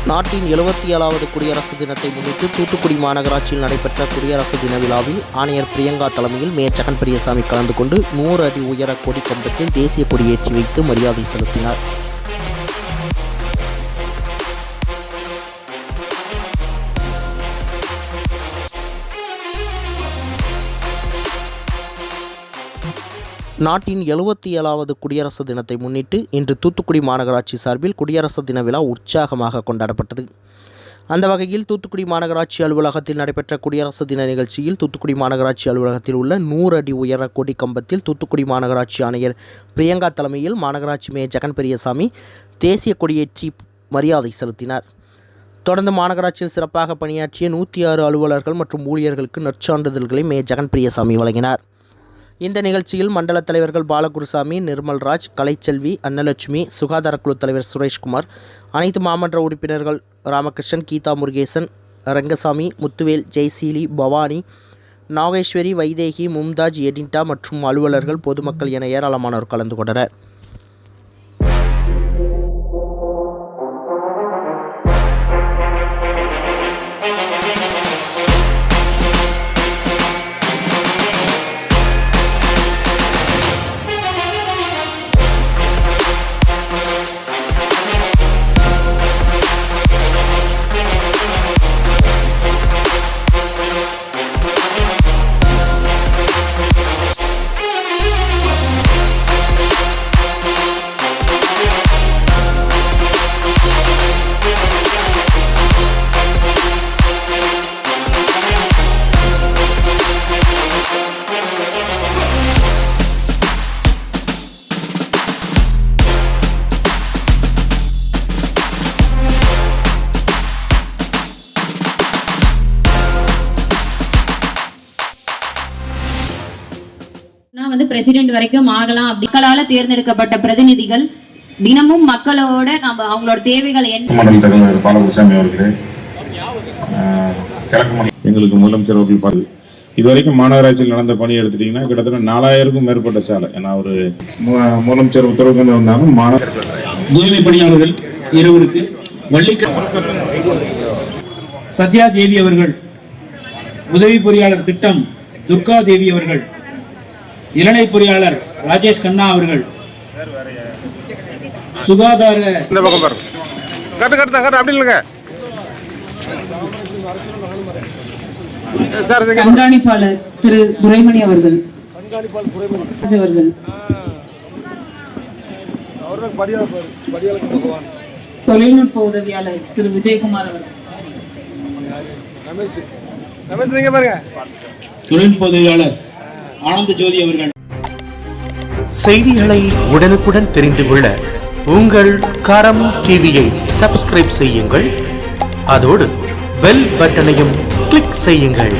நாட்டின் 77வது குடியரசு தினத்தை முன்னிட்டு தூத்துக்குடி மாநகராட்சியில் நடைபெற்ற குடியரசு தின விழாவில் ஆணையர் பிரியங்கா தலைமையில் மேயர் ஜெகன் பெரியசாமி கலந்து கொண்டு 100 அடி உயர கொடி கம்பத்தில் தேசிய கொடி ஏற்றி வைத்து மரியாதை செலுத்தினார். நாட்டின் 77வது குடியரசு தினத்தை முன்னிட்டு இன்று தூத்துக்குடி மாநகராட்சி சார்பில் குடியரசு தின விழா உற்சாகமாக கொண்டாடப்பட்டது. அந்த வகையில் தூத்துக்குடி மாநகராட்சி அலுவலகத்தில் நடைபெற்ற குடியரசு தின நிகழ்ச்சியில் தூத்துக்குடி மாநகராட்சி அலுவலகத்தில் உள்ள 100 அடி உயர கொடி கம்பத்தில் தூத்துக்குடி மாநகராட்சி ஆணையர் பிரியங்கா தலைமையில் மாநகராட்சி மேயர் ஜெகன் பெரியசாமி தேசிய கொடியேற்றி மரியாதை செலுத்தினார். தொடர்ந்து மாநகராட்சியில் சிறப்பாக பணியாற்றிய 106 அலுவலர்கள் மற்றும் ஊழியர்களுக்கு நற்சான்றிதழ்களை மேயர் ஜெகன் பெரியசாமி வழங்கினார். இந்த நிகழ்ச்சியில் மண்டல தலைவர்கள் பாலகுருசாமி, நிர்மல்ராஜ், கலைச்செல்வி, அன்னலட்சுமி, சுகாதாரக்குழு தலைவர் சுரேஷ்குமார், அனைத்து மாமன்ற உறுப்பினர்கள் ராமகிருஷ்ணன், கீதா முருகேசன், ரங்கசாமி, முத்துவேல், ஜெய்சீலி, பவானி, நாகேஸ்வரி, வைதேகி, மும்தாஜ், எடின்டா மற்றும் அலுவலர்கள், பொதுமக்கள் என ஏராளமானோர் கலந்து கொண்டனர். பிரசிடென்ட் வரைக்கும் ஆகலாம். மக்களால தேர்ந்தெடுக்கப்பட்ட பிரதிநிதிகள் தினமும் மக்களோட நம்ம அவங்களோட தேவைகள் என்ன பாலகுருசாமி அவர்களே, எங்களுக்கு முதலமைச்சர் அவர்கள் பார்த்து இதுவரைக்கும் மாநகராட்சியில் நடந்த பணி எடுத்துட்டீங்கன்னா கிட்டத்தட்ட 4000க்கும் மேற்பட்ட சாலை. ஏன்னா ஒரு முதலமைச்சர் உத்தரவு கொண்டு வந்தாலும் தூய்மை பணியாளர்கள் இருவருக்கு சத்யா தேவி அவர்கள், உதவி பொறியாளர் திட்டம் துர்கா தேவி அவர்கள், இளநிலை பொறியாளர் ராஜேஷ் கண்ணா அவர்கள், சுகாதார கண்காணிப்பாளர் திரு துரைமணி அவர்கள், தொழில்நுட்ப உதவியாளர் திரு விஜயகுமார் அவர்கள், தொழில்நுட்ப உதவியாளர் ஆனந்த ஜோதி அவர்கள். செய்திகளை உடனுக்குடன் தெரிந்து கொள்ள உங்கள் கரம் டிவியை சப்ஸ்கிரைப் செய்யுங்கள். அதோடு பெல் பட்டனையும் கிளிக் செய்யுங்கள்.